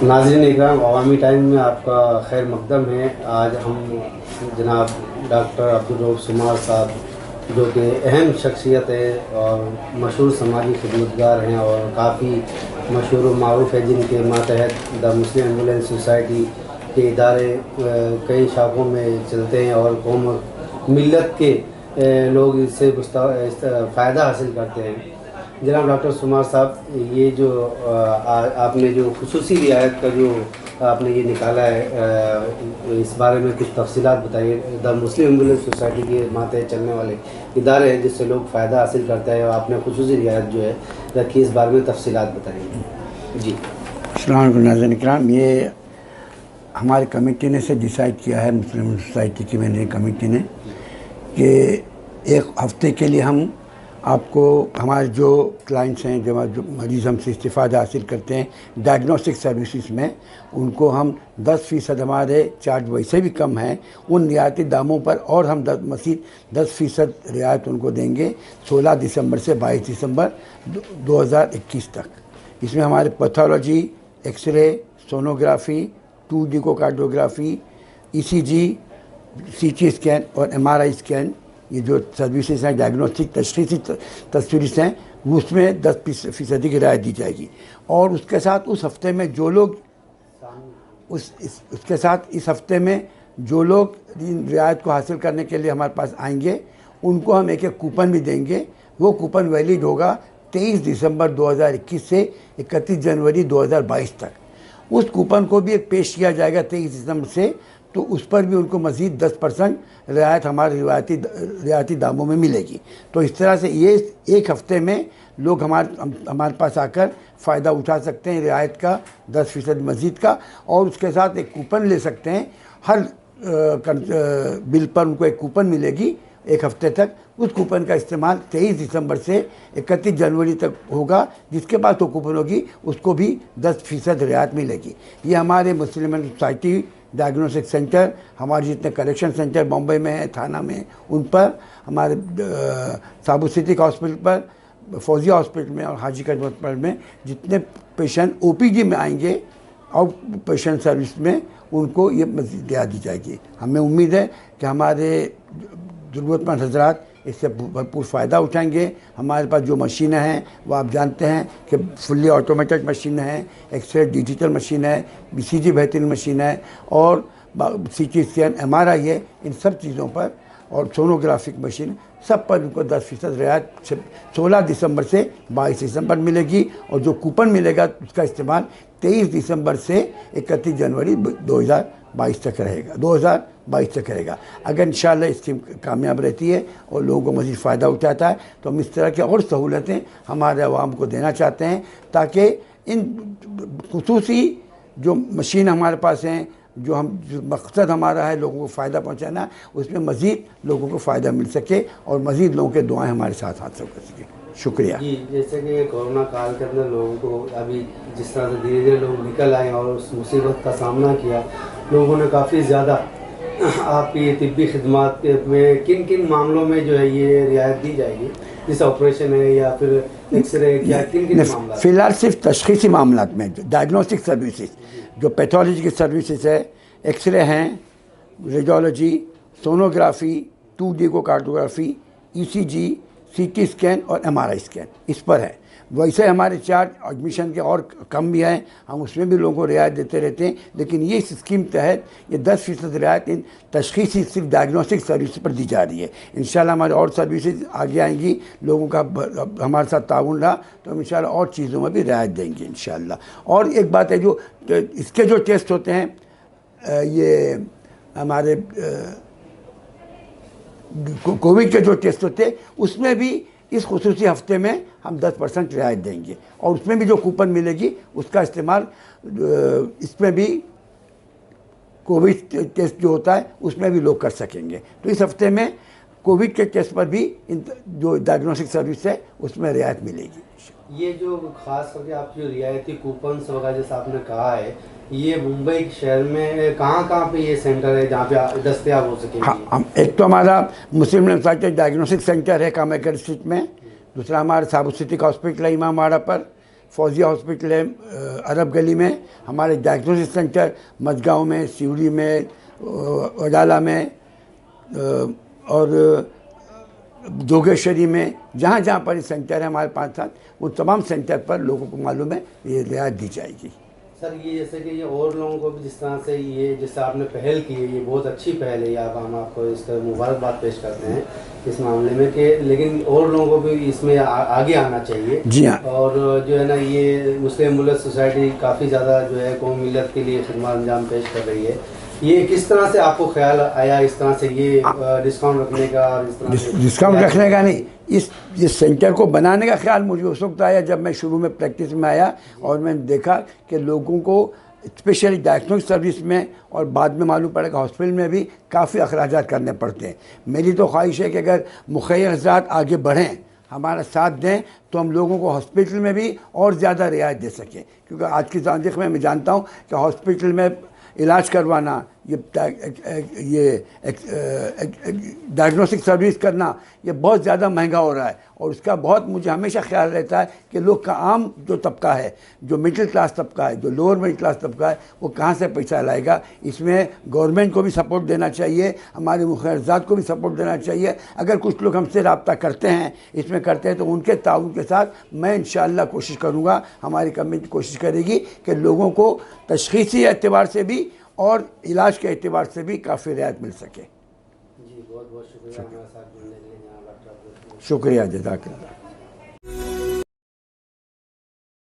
नाज़रीन इकराम, अवामी टाइम में आपका खैर मकदम है। आज हम जनाब डॉक्टर अब्दुल रऊफ़ शुमार साहब, जो कि अहम शख्सियत है और मशहूर समाजी खिदमतगार हैं और काफ़ी मशहूर मारूफ है, जिनके मातहत द मुस्लिम एम्बुलेंस सोसाइटी के इदारे कई शाखों में चलते हैं और कौम मिल्लत के लोग इससे फ़ायदा हासिल करते हैं। जनाब डॉक्टर शुमार साहब, ये जो आपने जो खुसूसी रियायत का जो आपने ये निकाला है, इस बारे में कुछ तफसीलात बताइए। द मुस्लिम एम्बुलेंस सोसाइटी के मातहत चलने वाले इदारे हैं जिससे लोग फ़ायदा हासिल करते हैं, और आपने खुसूसी रियायत जो है रखी, इस बारे में तफसीलात बताइए जी। अस्सलाम वालेकुम नाज़रीन इकराम, ये हमारी कमेटी ने से डिसाइड किया है, मुस्लिम सोसाइटी की मैंने कमेटी ने, कि एक हफ़्ते के लिए हम आपको हमारे जो क्लाइंट्स हैं, जो मरीज़ हमसे इस्तिफ़ादा हासिल करते हैं डायग्नोस्टिक सर्विसेज में, उनको हम 10% हमारे चार्ज वैसे भी कम हैं उन रियायती दामों पर, और हम मज़ीद 10% रियायत उनको देंगे 16 दिसंबर से 22 दिसंबर 2021 तक। इसमें हमारे pathology, x-ray, sonography, 2D cardiography, ECG, CT scan और MRI स्कैन, ये जो सर्विसेज हैं डायग्नोस्टिक तशख़ीसी तस्वीरें हैं, उसमें 10% की राहत दी जाएगी। और उसके साथ उस हफ्ते में जो लोग उसके साथ इस हफ्ते में जो लोग इन रियायत को हासिल करने के लिए हमारे पास आएंगे, उनको हम एक कूपन भी देंगे। वो कूपन वैलिड होगा 23 दिसंबर 2021 से 31 जनवरी 2022 तक। उस कूपन को भी एक पेश किया जाएगा 23 दिसंबर से, तो उस पर भी उनको मज़ीद 10% रियायत हमारे रियायती दामों में मिलेगी। तो इस तरह से ये एक हफ़्ते में लोग हमारे पास आकर फ़ायदा उठा सकते हैं रियायत का 10% मज़ीद का, और उसके साथ एक कूपन ले सकते हैं। हर बिल पर उनको एक कूपन मिलेगी एक हफ़्ते तक। उस कूपन का इस्तेमाल 23 दिसंबर से 31 जनवरी तक होगा। जिसके पास वो कूपन होगी उसको भी 10% रियायत मिलेगी। ये हमारे मुस्लिम सोसाइटी डायग्नोस्टिक सेंटर, हमारे जितने कलेक्शन सेंटर बॉम्बे में है, थाना में, उन पर, हमारे साबू सिटी हॉस्पिटल पर, फौजिया हॉस्पिटल में और हाजी कदम हॉस्पिटल में जितने पेशेंट OPD में आएंगे और पेशेंट सर्विस में, उनको ये मज़ीद रियायत दी जाएगी। हमें उम्मीद है कि हमारे ज़रूरतमंद हज़रात इससे भरपूर फ़ायदा उठाएंगे। हमारे पास जो मशीनें हैं वो आप जानते हैं कि फुल्ली ऑटोमेटेड मशीन है, एक्सरे डिजिटल मशीन है, ECG बेहतरीन मशीन है, और CT स्कैन, MRI है। इन सब चीज़ों पर, और सोनोग्राफिक मशीन, सब पर उनको 10% रियायत 16 दिसंबर से 22 दिसंबर मिलेगी। और जो कूपन मिलेगा उसका इस्तेमाल 23 दिसंबर से 31 जनवरी 2022 तक रहेगा। अगर इंशाअल्लाह स्कीम कामयाब रहती है और लोगों को मज़ीद फ़ायदा उठाता है, तो हम इस तरह की और सहूलतें हमारे अवाम को देना चाहते हैं, ताकि इन खुसूसी जो मशीन हमारे पास हैं, जो मकसद हमारा है लोगों को फ़ायदा पहुंचाना, उसमें मज़ीद लोगों को फ़ायदा मिल सके और मज़ीद लोगों के दुआएं हमारे साथ हासिल कर सके। शुक्रिया जी। जैसे कि कोरोना काल के अंदर लोगों को अभी जिस तरह से धीरे धीरे लोग निकल आए और उस मुसीबत का सामना किया, लोगों ने काफ़ी ज़्यादा आपकी तिब्बी खिदमात में किन किन मामलों में जो है ये रियायत दी जाएगी, जैसे ऑपरेशन है या फिर एक्सरे, क्या किन किन मामला? फ़िलहाल सिर्फ तशख़ीसी मामलात में डायग्नोस्टिक सर्विसेज, जो पैथोलॉजी की सर्विसेज है, एक्सरे हैं, radiology, sonography, 2D cardiography, ECG, CT scan और MRI स्कैन, इस पर है। वैसे हमारे चार्ज एडमिशन के और कम भी हैं, हम उसमें भी लोगों को रियायत देते रहते हैं, लेकिन ये इस स्कीम तहत ये 10% रियायत इन तशख़ीसी सिर्फ डायग्नोस्टिक सर्विस पर दी जा रही है। इंशाल्लाह हमारे और सर्विसेज आगे आएंगी, लोगों का हमारे साथ ताउन रहा तो हम इंशाल्लाह और चीज़ों में भी रियायत देंगे इंशाल्लाह। और एक बात है, जो इसके जो टेस्ट होते हैं, ये हमारे कोविड के जो टेस्ट होते हैं, उसमें भी इस खुसूसी हफ्ते में हम 10% रियायत देंगे, और उसमें भी जो कूपन मिलेगी उसका इस्तेमाल इसमें भी कोविड टेस्ट जो होता है उसमें भी लोग कर सकेंगे। तो इस हफ्ते में कोविड के टेस्ट पर भी जो डायग्नोस्टिक सर्विस है उसमें रियायत मिलेगी। ये जो खास करके आप जो रियायती कूपन वगैरह जैसा आपने कहा है, ये मुंबई शहर में कहाँ पे ये सेंटर है जहाँ पे दस्तयाब हो सके? हाँ, एक तो हमारा मुस्लिम डायग्नोस्टिक सेंटर है कामाख्या स्ट्रीट में, दूसरा हमारा साबू सिटी हॉस्पिटल है इमामबाड़ा पर, फौजिया हॉस्पिटल है अरब गली में, हमारे डायग्नोसिस सेंटर मझगांव में, सिवड़ी में, अडाला में और जोगेश्वरी में, जहाँ जहाँ पर सेंटर है हमारे पास साथ, वो तमाम सेंटर पर लोगों को मालूम है ये रियायत दी जाएगी। सर ये जैसे कि ये और लोगों को भी जिस तरह से ये जैसे आपने पहल की है, ये बहुत अच्छी पहल है, आप हम आपको इसका मुबारकबाद पेश करते हैं इस मामले में कि, लेकिन और लोगों को भी इसमें आगे आना चाहिए। जी हाँ। और जो है ना ये मुस्लिम मिलत सोसाइटी काफ़ी ज़्यादा जो है कौम मिलत के लिए खिदमत अंजाम पेश कर रही है। ये किस तरह से आपको ख्याल आया इस तरह से ये डिस्काउंट रखने का? और इस तरह से डिस्काउंट रखने का नहीं, इस सेंटर को बनाने का ख्याल मुझे उस वक्त आया जब मैं शुरू में प्रैक्टिस में आया और मैंने देखा कि लोगों को स्पेशली डायग्नोस्टिक सर्विस में और बाद में मालूम पड़ेगा हॉस्पिटल में भी काफ़ी अखराजात करने पड़ते हैं। मेरी तो ख्वाहिश है कि अगर मुखैर हज़रात आगे बढ़ें, हमारा साथ दें, तो हम लोगों को हॉस्पिटल में भी और ज़्यादा रियायत दे सकें, क्योंकि आज की तारीख में मैं जानता हूँ कि हॉस्पिटल में इलाज करवाना, ये डायग्नोस्टिक सर्विस करना, ये बहुत ज़्यादा महंगा हो रहा है। और उसका बहुत मुझे हमेशा ख्याल रहता है कि लोग का आम जो तबका है, जो मिडिल क्लास तबका है, जो लोअर मिडिल क्लास तबका है, वो कहाँ से पैसा लाएगा। इसमें गवर्नमेंट को भी सपोर्ट देना चाहिए, हमारे मुखर्रजात को भी सपोर्ट देना चाहिए। अगर कुछ लोग हमसे रब्ता करते हैं, इसमें करते हैं, तो उनके ताउन के साथ मैं इंशाअल्लाह कोशिश करूँगा, हमारी कमेटी कोशिश करेगी कि लोगों को तशख़ीसी एतबार से भी और इलाज के एतबार से भी काफ़ी रियायत मिल सके। जी बहुत बहुत शुक्रिया हमारे साथ जुड़ने के लिए जनाब डॉक्टर। शुक्रिया, जज़ाकल्लाह।